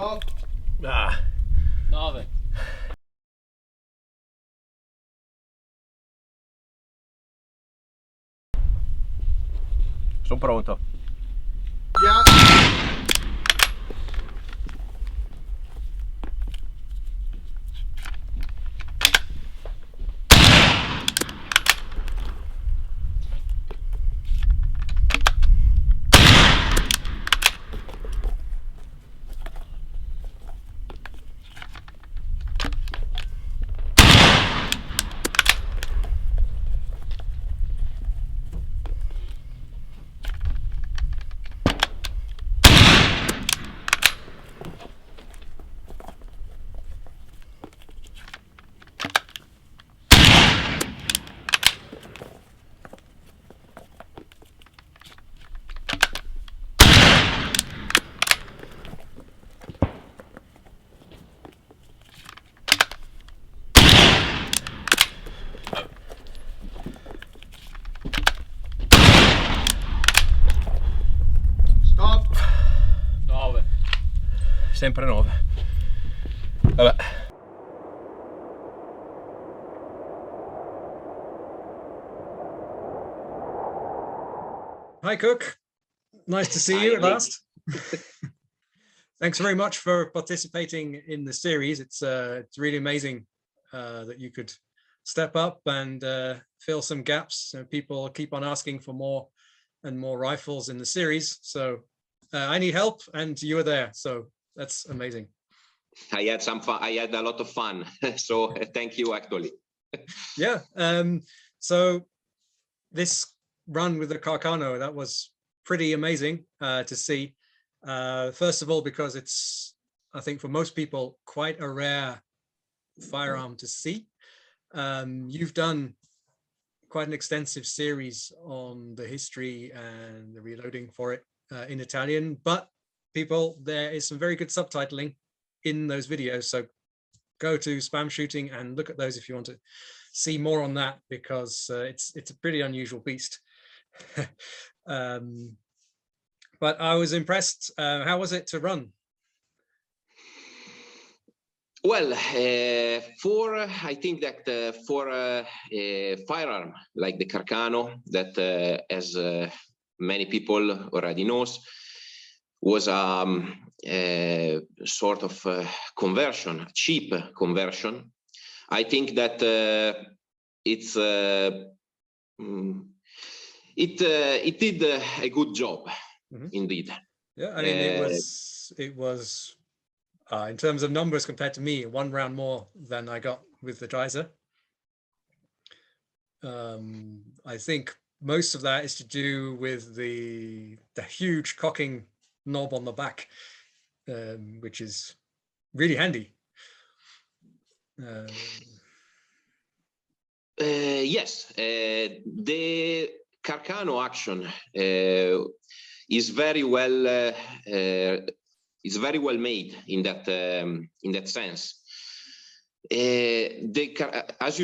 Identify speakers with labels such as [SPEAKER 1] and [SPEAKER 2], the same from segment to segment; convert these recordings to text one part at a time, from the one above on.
[SPEAKER 1] Stop.
[SPEAKER 2] Ah.
[SPEAKER 3] 9.
[SPEAKER 2] Sono pronto.
[SPEAKER 1] Via. Stop.
[SPEAKER 3] 9.
[SPEAKER 2] Sempre 9. Vabbè.
[SPEAKER 4] Hi, Cook. Nice to see you at last. Thanks very much for participating in the series. It's really amazing that you could step up and fill some gaps. People keep on asking for more and more rifles in the series. So I need help, and you were there. So that's amazing.
[SPEAKER 5] I had some fun. I had a lot of fun. So thank you, actually.
[SPEAKER 4] Yeah. So this run with the Carcano, that was pretty amazing to see. First of all, because it's, I think for most people, quite a rare firearm to see. You've done quite an extensive series on the history and the reloading for it in Italian, but people, there is some very good subtitling in those videos. So go to SBAM Shooting and look at those if you want to see more on that, because it's a pretty unusual beast. But I was impressed. How was it to run?
[SPEAKER 5] Well, I think that for a firearm like the Carcano, that as many people already knows, was a sort of conversion, cheap conversion. I think that it did a good job, indeed.
[SPEAKER 4] Yeah, I mean, it was in terms of numbers compared to me, 1 round more than I got with the Geyser. I think most of that is to do with the huge cocking knob on the back, which is really handy.
[SPEAKER 5] Yes, the Carcano action is very well made in that sense. As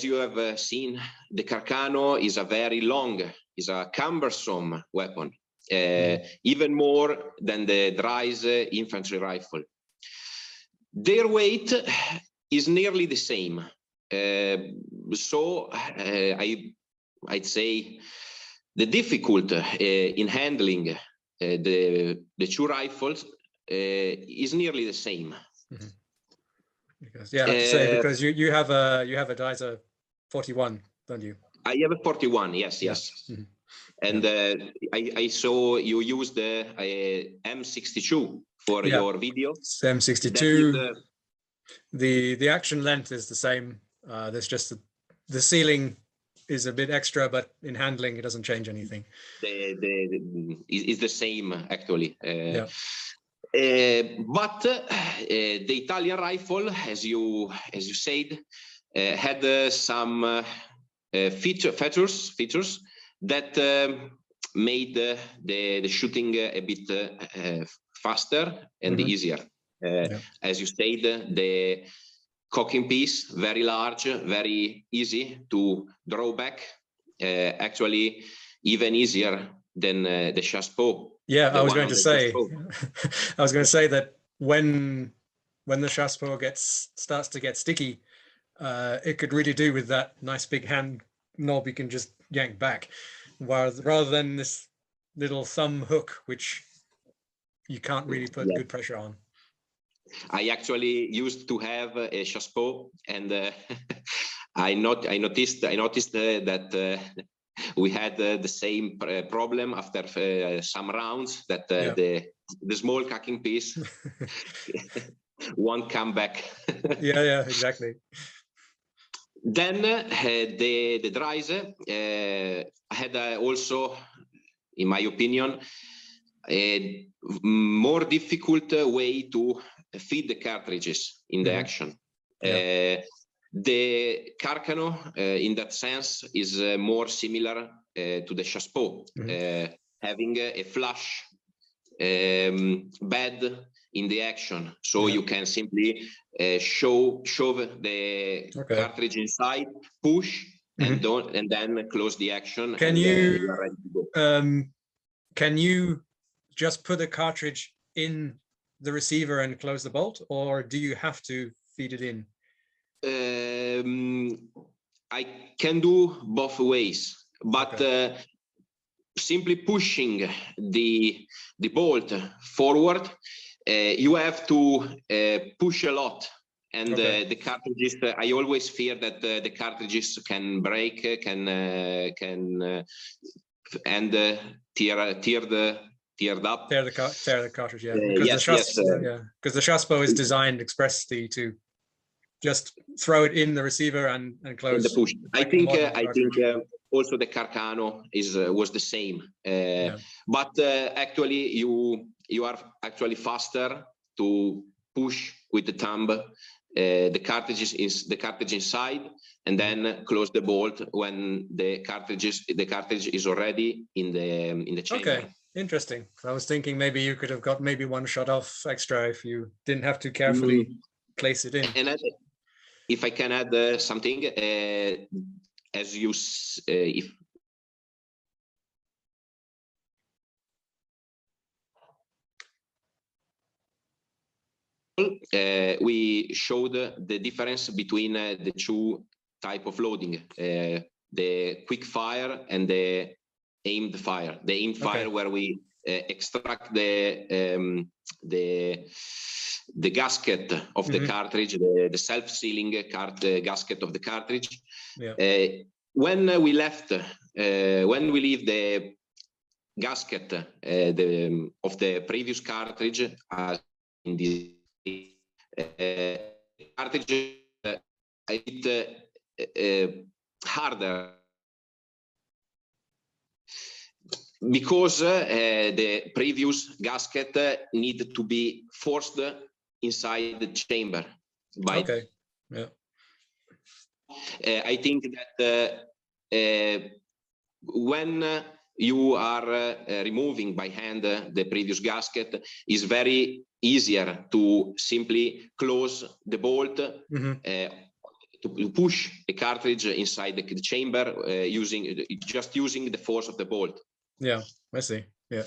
[SPEAKER 5] you have seen, the Carcano is a very long, is a cumbersome weapon, even more than the Dry's infantry rifle. Their weight is nearly the same. So I'd say the difficulty in handling the two rifles is nearly the same.
[SPEAKER 4] Because, yeah, I have to say, because you have a Geyser 41, don't you?
[SPEAKER 5] I have a 41, yes. And I saw you use the M62 for your video.
[SPEAKER 4] M62. The action length is the same. There's just the ceiling is a bit extra, but in handling it doesn't change anything.
[SPEAKER 5] Is the same actually. But the Italian rifle, as you said, had some features that made the shooting a bit faster and easier. As you said, the cocking piece, very large, very easy to draw back, actually even easier than the chassepot.
[SPEAKER 4] Yeah, I was going to say, that when the chassepot starts to get sticky, it could really do with that nice big hand knob you can just yank back, rather than this little thumb hook which you can't really put good pressure on.
[SPEAKER 5] I actually used to have a chassepot, and I noticed that we had the same problem after some rounds, that the small cacking piece won't come back.
[SPEAKER 4] yeah, exactly.
[SPEAKER 5] Then the dries had also, in my opinion, a more difficult way to feed the cartridges in the action. The Carcano, in that sense, is more similar to the chassepot, having a flush bed in the action, so you can simply shove the cartridge inside, push, and then close the action.
[SPEAKER 4] Can
[SPEAKER 5] you are ready to go.
[SPEAKER 4] Can you just put a cartridge in the receiver and close the bolt, or do you have to feed it in?
[SPEAKER 5] I can do both ways, but simply pushing the bolt forward, you have to push a lot, and the cartridges, I always fear that the cartridges can break, and tear the
[SPEAKER 4] cartridge, because the chassepot is designed expressly to just throw it in the receiver and close.
[SPEAKER 5] The push. I think also the Carcano was the same, but actually you are actually faster to push with the thumb the cartridge inside, and then close the bolt when the cartridge is already in the chamber.
[SPEAKER 4] Okay, interesting. I was thinking maybe you could have got maybe one shot off extra if you didn't have to carefully place it in.
[SPEAKER 5] And if I can add something, as you if we showed the difference between the two type of loading, the quick fire and the aimed fire. The aimed fire, where we extract the gasket of the cartridge, the self-sealing gasket of the cartridge. When we leave the gasket of the previous cartridge in the cartridge, harder, because the previous gasket needed to be forced inside the chamber. I think that when you are removing by hand the previous gasket, is very easier to simply close the bolt, to push a cartridge inside the chamber, using the force of the bolt.
[SPEAKER 4] Yeah, I see. Yeah,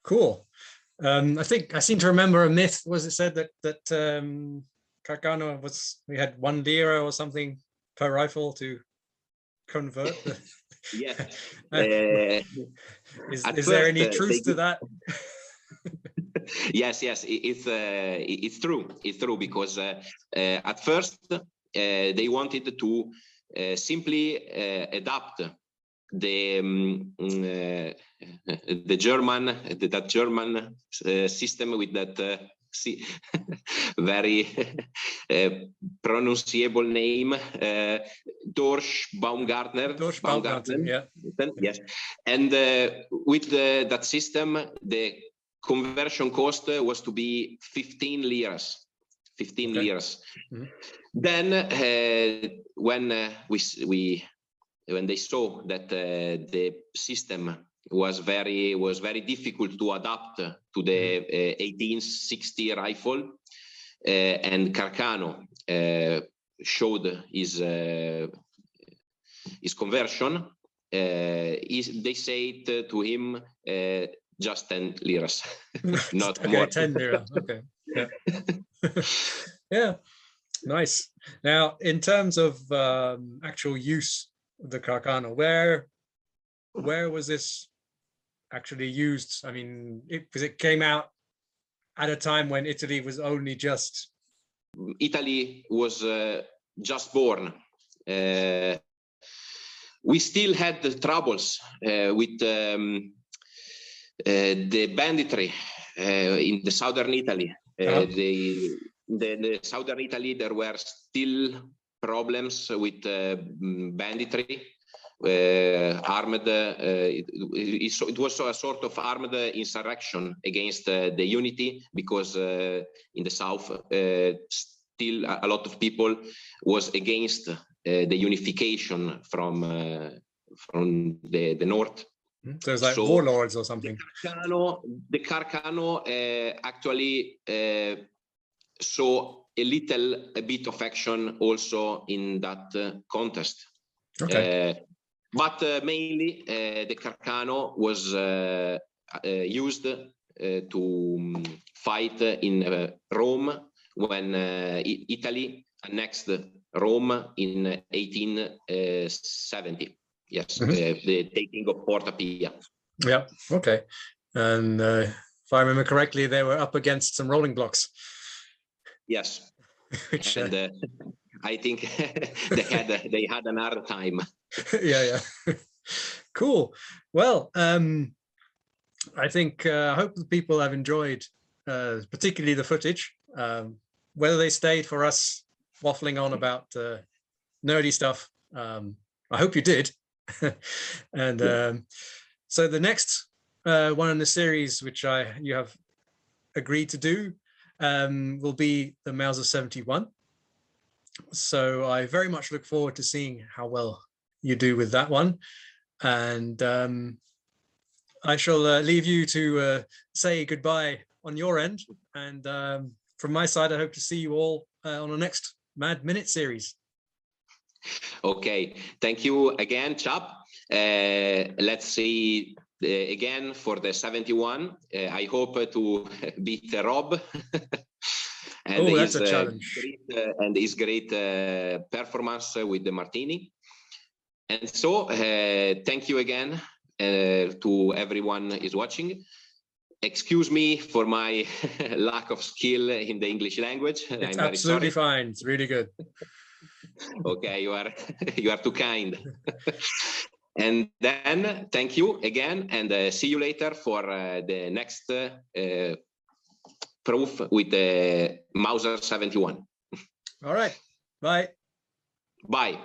[SPEAKER 4] cool. I think I seem to remember a myth. Was it said that Carcano we had 1 lira or something per rifle to convert?
[SPEAKER 5] Yeah.
[SPEAKER 4] Is there any truth to that?
[SPEAKER 5] Yes, it's true. It's true, because at first they wanted to simply adapt the German system with that very pronounceable name, Baumgartner.
[SPEAKER 4] Yeah.
[SPEAKER 5] Yes, and with that system, the conversion cost was to be 15 liras. 15 liras. Then when they saw that the system was very difficult to adapt to the 1860 rifle, and Carcano showed his conversion, they said to him, just 10 liras, not
[SPEAKER 4] okay,
[SPEAKER 5] more.
[SPEAKER 4] 10 lira. Okay. Yeah. Yeah. Nice. Now, in terms of actual use of the Carcano, where was this actually used? I mean, because it came out at a time when Italy was only just...
[SPEAKER 5] Italy was just born. We still had the troubles with the banditry in the southern Italy. The southern Italy, there were still problems with banditry, armed. It was a sort of armed insurrection against the unity, because in the south, still a lot of people was against the unification from the north.
[SPEAKER 4] So it's like warlords or something.
[SPEAKER 5] The Carcano actually saw a bit of action also in that contest.
[SPEAKER 4] Okay.
[SPEAKER 5] But mainly the Carcano was used to fight in Rome when Italy annexed Rome in 1870. Yes, the taking of Porta Pia.
[SPEAKER 4] Yeah, okay. And if I remember correctly, they were up against some rolling blocks.
[SPEAKER 5] Yes.
[SPEAKER 4] Which,
[SPEAKER 5] and I think they had another time.
[SPEAKER 4] Yeah. Cool. Well, I think I hope the people have enjoyed particularly the footage. Whether they stayed for us waffling on about nerdy stuff, I hope you did. And so the next one in the series, which you have agreed to do, will be the Mauser 71. So I very much look forward to seeing how well you do with that one. And I shall leave you to say goodbye on your end. And from my side, I hope to see you all on the next Mad Minute series.
[SPEAKER 5] Okay, thank you again, Chap. Let's see again for the 71. I hope to beat Rob. And
[SPEAKER 4] that's a challenge.
[SPEAKER 5] His great performance with the Martini. And so thank you again to everyone who is watching. Excuse me for my lack of skill in the English language.
[SPEAKER 4] It's
[SPEAKER 5] I'm
[SPEAKER 4] absolutely
[SPEAKER 5] very sorry.
[SPEAKER 4] fine. It's really good.
[SPEAKER 5] Okay, you are too kind. And then thank you again, and see you later for the next proof with the Mauser 71.
[SPEAKER 4] All right. Bye.
[SPEAKER 5] Bye.